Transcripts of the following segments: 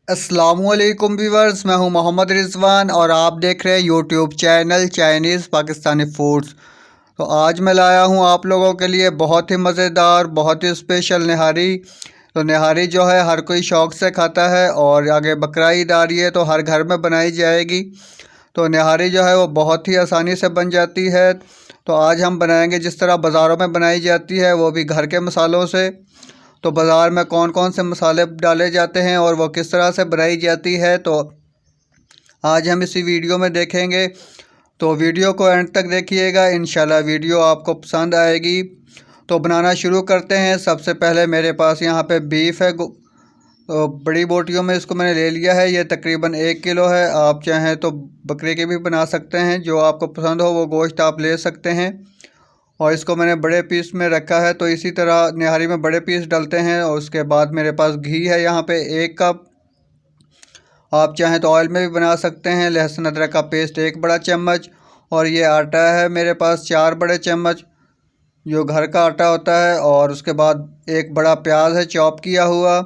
अस्सलामुअलैकुम व्यूवर्स, मैं हूं मोहम्मद रिजवान और आप देख रहे हैं YouTube channel Chinese Pakistani foods. तो आज मैं लाया हूं आप लोगों के लिए बहुत ही मज़ेदार, बहुत ही स्पेशल निहारी। तो निहारी जो है हर कोई शौक़ से खाता है और आगे बकरा ईद आ रही है तो हर घर में बनाई जाएगी। तो निहारी जो है वो बहुत ही आसानी से बन जाती है। तो आज हम बनाएंगे जिस तरह बाज़ारों में बनाई जाती है, वो भी घर के मसालों से। तो बाज़ार में कौन कौन से मसाले डाले जाते हैं और वो किस तरह से बनाई जाती है, तो आज हम इसी वीडियो में देखेंगे। तो वीडियो को एंड तक देखिएगा, इंशाल्लाह वीडियो आपको पसंद आएगी। तो बनाना शुरू करते हैं। सबसे पहले मेरे पास यहाँ पे बीफ है, तो बड़ी बोटियों में इसको मैंने ले लिया है। ये तकरीबन 1 किलो है। आप चाहें तो बकरे के भी बना सकते हैं, जो आपको पसंद हो वो गोश्त आप ले सकते हैं। और इसको मैंने बड़े पीस में रखा है। तो इसी तरह निहारी में बड़े पीस डलते हैं। और उसके बाद मेरे पास घी है यहाँ पे 1 कप। आप चाहें तो ऑयल में भी बना सकते हैं। लहसुन अदरक का पेस्ट 1 बड़ा चम्मच। और ये आटा है मेरे पास 4 बड़े चम्मच, जो घर का आटा होता है। और उसके बाद 1 बड़ा प्याज है चॉप किया हुआ।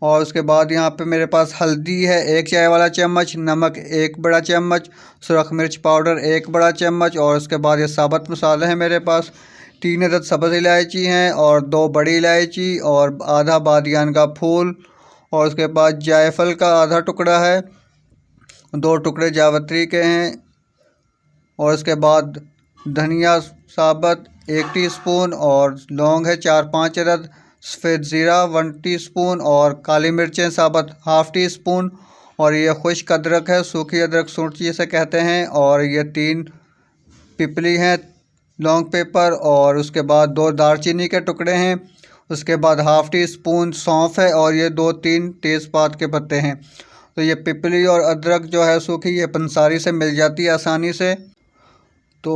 और उसके बाद यहाँ पे मेरे पास हल्दी है 1 चाय वाला चम्मच, नमक 1 बड़ा चम्मच, सुरख मिर्च पाउडर 1 बड़ा चम्मच। और उसके बाद ये साबुत मसाले हैं मेरे पास 3 अदद सब्ज़ इलायची हैं और 2 बड़ी इलायची और आधा बादियान का फूल। और उसके बाद जायफल का आधा टुकड़ा है, 2 टुकड़े जावित्री के हैं। और उसके बाद धनिया साबुत 1 टीस्पून और लौंग है 4-5 अदद, सफ़ेद ज़ीरा 1 टीस्पून और काली मिर्चें साबुत ½ टीस्पून। और ये खुश्क अदरक है, सूखी अदरक सूंठ जिसे कहते हैं। और ये 3 पिपली हैं लौंग पेपर। और उसके बाद 2 दालचीनी के टुकड़े हैं। उसके बाद ½ टीस्पून सौंफ है और ये 2-3 तेज़पात के पत्ते हैं। तो ये पिपली और अदरक जो है सूखी, ये पंसारी से मिल जाती है आसानी से। तो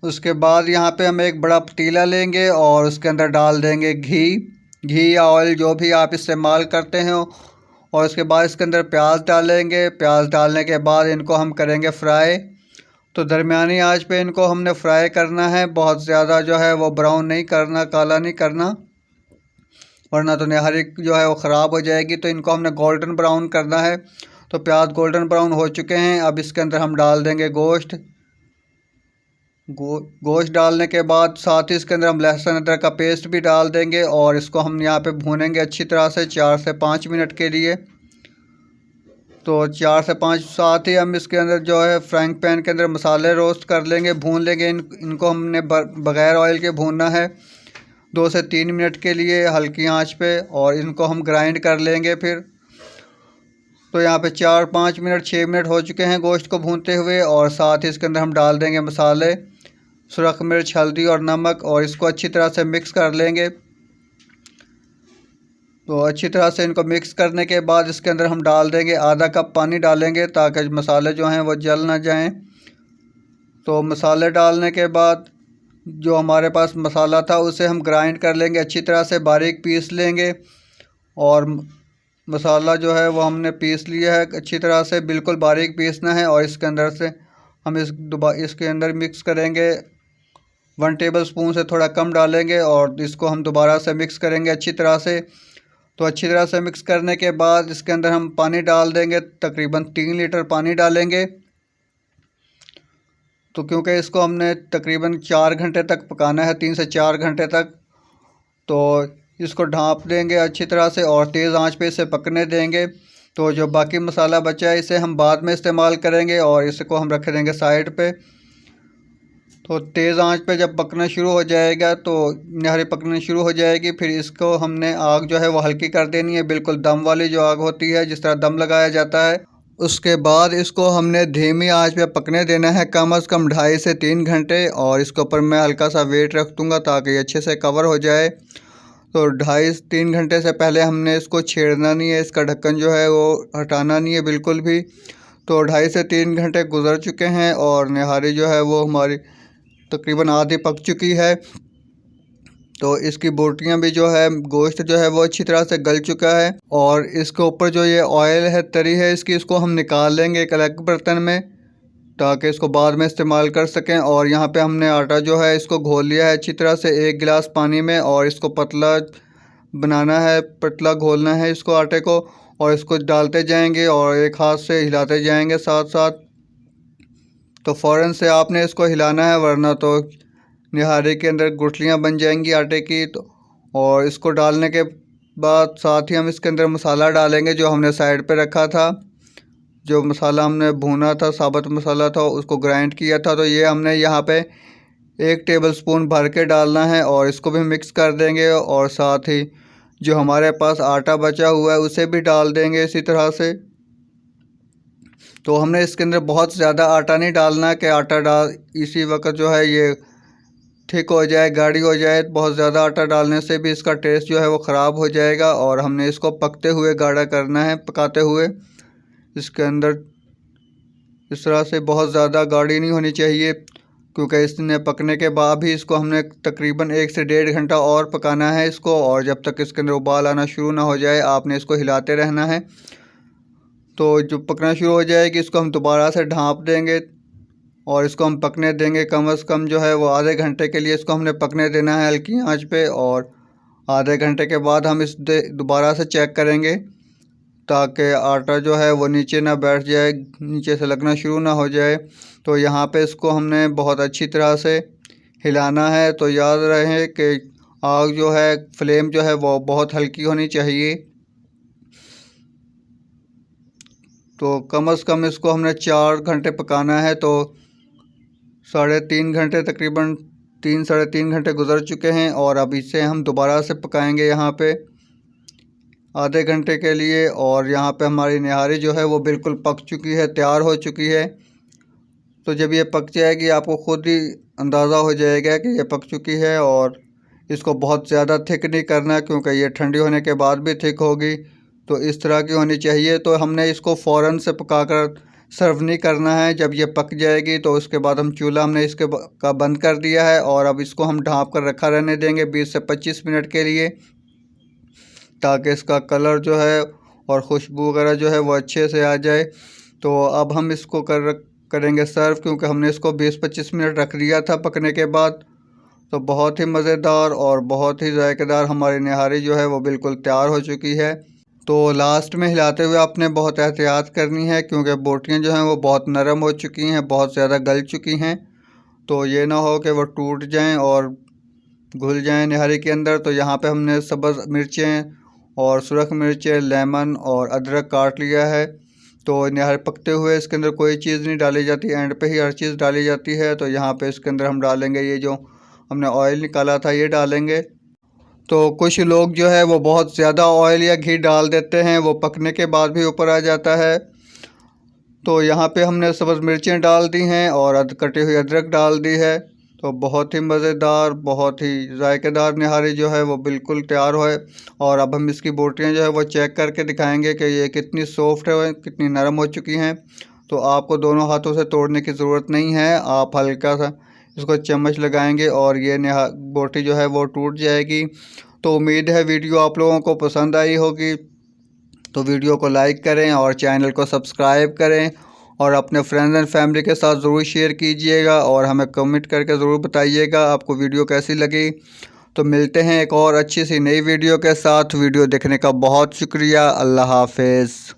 उसके बाद यहाँ पे हम एक बड़ा पतीला लेंगे और उसके अंदर डाल देंगे घी या ऑयल, जो भी आप इस्तेमाल करते हैं। और उसके बाद इसके अंदर प्याज डालेंगे। प्याज डालने के बाद इनको हम करेंगे फ्राई। तो दरमियानी आंच पे इनको हमने फ्राई करना है, बहुत ज़्यादा जो है वो ब्राउन नहीं करना, काला नहीं करना, वरना तो निहारी जो है वो ख़राब हो जाएगी। तो इनको हमने गोल्डन ब्राउन करना है। तो प्याज गोल्डन ब्राउन हो चुके हैं। अब इसके अंदर हम डाल देंगे गोश्त डालने के बाद साथ ही इसके अंदर हम लहसुन अदरक का पेस्ट भी डाल देंगे। और इसको हम यहाँ पे भूनेंगे अच्छी तरह से 4 से 5 मिनट के लिए। तो 4 से 5, साथ ही हम इसके अंदर जो है फ्राइंग पैन के अंदर मसाले रोस्ट कर लेंगे, भून लेंगे। इनको हमने बग़ैर ऑयल के भूनना है 2 से 3 मिनट के लिए हल्की आंच पे। और इनको हम ग्राइंड कर लेंगे फिर। तो यहाँ पे 4-5 मिनट 6 मिनट हो चुके हैं गोश्त को भूनते हुए। और साथ ही इसके अंदर हम डाल देंगे मसाले, सुरख मिर्च, हल्दी और नमक। और इसको अच्छी तरह से मिक्स कर लेंगे। तो अच्छी तरह से इनको मिक्स करने के बाद इसके अंदर हम डाल देंगे आधा कप पानी डालेंगे, ताकि मसाले जो हैं वो जल ना जाएं। तो मसाले डालने के बाद जो हमारे पास मसाला था उसे हम ग्राइंड कर लेंगे, अच्छी तरह से बारीक पीस लेंगे। और मसाला जो है वो हमने पीस लिया है अच्छी तरह से, बिल्कुल बारीक पीसना है। और इसके अंदर से हम इसके अंदर मिक्स करेंगे, 1 टेबलस्पून से थोड़ा कम डालेंगे। और इसको हम दोबारा से मिक्स करेंगे अच्छी तरह से। तो अच्छी तरह से मिक्स करने के बाद इसके अंदर हम पानी डाल देंगे, तकरीबन 3 लीटर पानी डालेंगे। तो क्योंकि इसको हमने तकरीबन 4 घंटे तक पकाना है, 3 से 4 घंटे तक, तो इसको ढाँप देंगे अच्छी तरह से और तेज़ आंच पे इसे पकने देंगे। तो जो बाकी मसाला बचा है इसे हम बाद में इस्तेमाल करेंगे और इसको हम रख देंगे साइड पे। तो तेज़ आंच पे जब पकना शुरू हो जाएगा, तो निहारी पकनी शुरू हो जाएगी, फिर इसको हमने आग जो है वो हल्की कर देनी है, बिल्कुल दम वाली जो आग होती है, जिस तरह दम लगाया जाता है। उसके बाद इसको हमने धीमी आंच पे पकने देना है कम से कम 2.5 से 3 घंटे। और इसके ऊपर मैं हल्का सा वेट रख दूँगा ताकि अच्छे से कवर हो जाए। तो 2.5-3 घंटे से पहले हमने इसको छेड़ना नहीं है, इसका ढक्कन जो है वो हटाना नहीं है बिल्कुल भी। तो 2.5 से 3 घंटे गुजर चुके हैं और निहारी जो है वो हमारी तकरीबन आधी पक चुकी है। तो इसकी बोटियां भी जो है, गोश्त जो है वो अच्छी तरह से गल चुका है। और इसके ऊपर जो ये ऑयल है, तरी है इसकी, इसको हम निकाल लेंगे एक अलग बर्तन में, ताकि इसको बाद में इस्तेमाल कर सकें। और यहाँ पे हमने आटा जो है इसको घोल लिया है अच्छी तरह से 1 गिलास पानी में। और इसको पतला बनाना है, पतला घोलना है इसको आटे को। और इसको डालते जाएंगे और एक हाथ से हिलाते जाएंगे साथ साथ। तो फ़ौरन से आपने इसको हिलाना है, वरना तो निहारी के अंदर गुठलियाँ बन जाएंगी आटे की। तो और इसको डालने के बाद साथ ही हम इसके अंदर मसाला डालेंगे जो हमने साइड पे रखा था। जो मसाला हमने भूना था, साबुत मसाला था, उसको ग्राइंड किया था। तो ये हमने यहाँ पे 1 टेबलस्पून भर के डालना है और इसको भी मिक्स कर देंगे। और साथ ही जो हमारे पास आटा बचा हुआ है उसे भी डाल देंगे इसी तरह से। तो हमने इसके अंदर बहुत ज़्यादा आटा नहीं डालना कि आटा डाल इसी वक्त जो है ये थिक हो जाए, गाढ़ी हो जाए। बहुत ज़्यादा आटा डालने से भी इसका टेस्ट जो है वो ख़राब हो जाएगा। और हमने इसको पकते हुए गाढ़ा करना है, पकाते हुए। इसके अंदर इस तरह से बहुत ज़्यादा गाढ़ी नहीं होनी चाहिए, क्योंकि इसने पकने के बाद भी इसको हमने तकरीबन 1 से 1.5 घंटा और पकाना है इसको। और जब तक इसके अंदर उबाल आना शुरू ना हो जाए आपने इसको हिलाते रहना है। तो जो पकना शुरू हो जाएगी इसको हम दोबारा से ढाँप देंगे और इसको हम पकने देंगे। कम से कम जो है वो आधे घंटे के लिए इसको हमने पकने देना है हल्की आंच पे। और आधे घंटे के बाद हम दोबारा से चेक करेंगे ताकि आटा जो है वो नीचे ना बैठ जाए, नीचे से लगना शुरू ना हो जाए। तो यहाँ पे इसको हमने बहुत अच्छी तरह से हिलाना है। तो याद रहे कि आग जो है, फ्लेम जो है वो बहुत हल्की होनी चाहिए। तो कम से कम इसको हमने 4 घंटे पकाना है। तो 3.5 घंटे, तकरीबन 3-3.5 घंटे गुजर चुके हैं और अब इसे हम दोबारा से पकाएंगे यहाँ पे आधे घंटे के लिए। और यहाँ पे हमारी निहारी जो है वो बिल्कुल पक चुकी है, तैयार हो चुकी है। तो जब ये पक जाएगी आपको ख़ुद ही अंदाज़ा हो जाएगा कि ये पक चुकी है। और इसको बहुत ज़्यादा थिक नहीं करना, क्योंकि ये ठंडी होने के बाद भी थिक होगी। तो इस तरह की होनी चाहिए। तो हमने इसको फ़ौरन से पकाकर सर्व नहीं करना है। जब ये पक जाएगी तो उसके बाद हम चूल्हा हमने इसके का बंद कर दिया है और अब इसको हम ढाँप कर रखा रहने देंगे 20 से 25 मिनट के लिए, ताकि इसका कलर जो है और खुशबू वगैरह जो है वो अच्छे से आ जाए। तो अब हम इसको करेंगे सर्व, क्योंकि हमने इसको 20-25 मिनट रख दिया था पकने के बाद। तो बहुत ही मज़ेदार और बहुत ही जायकेदार हमारी निहारी जो है वो बिल्कुल तैयार हो चुकी है। तो लास्ट में हिलाते हुए आपने बहुत एहतियात करनी है, क्योंकि बोटियाँ जो हैं वो बहुत नरम हो चुकी हैं, बहुत ज़्यादा गल चुकी हैं। तो ये ना हो कि वो टूट जाएं और घुल जाएं निहारी के अंदर। तो यहाँ पे हमने सब्ज़ मिर्चें और सुरख मिर्चें, लेमन और अदरक काट लिया है। तो निहारी पकते हुए इसके अंदर कोई चीज़ नहीं डाली जाती, एंड पे ही हर चीज़ डाली जाती है। तो यहाँ पे इसके अंदर हम डालेंगे ये जो हमने ऑयल निकाला था, ये डालेंगे। तो कुछ लोग जो है वो बहुत ज़्यादा ऑयल या घी डाल देते हैं, वो पकने के बाद भी ऊपर आ जाता है। तो यहाँ पे हमने सब्ज़ मिर्चें डाल दी हैं और कटी हुई अदरक डाल दी है। तो बहुत ही मज़ेदार, बहुत ही जायकेदार निहारी जो है वो बिल्कुल तैयार है। और अब हम इसकी बोटियाँ जो है वो चेक करके दिखाएंगे कि ये कितनी सॉफ्ट है, कितनी नरम हो चुकी हैं। तो आपको दोनों हाथों से तोड़ने की ज़रूरत नहीं है, आप हल्का सा इसको चम्मच लगाएंगे और ये बोटी जो है वो टूट जाएगी। तो उम्मीद है वीडियो आप लोगों को पसंद आई होगी। तो वीडियो को लाइक करें और चैनल को सब्सक्राइब करें और अपने फ्रेंड्स एंड फैमिली के साथ ज़रूर शेयर कीजिएगा और हमें कमेंट करके ज़रूर बताइएगा आपको वीडियो कैसी लगी। तो मिलते हैं एक और अच्छी सी नई वीडियो के साथ। वीडियो देखने का बहुत शुक्रिया। अल्लाह हाफ़िज़।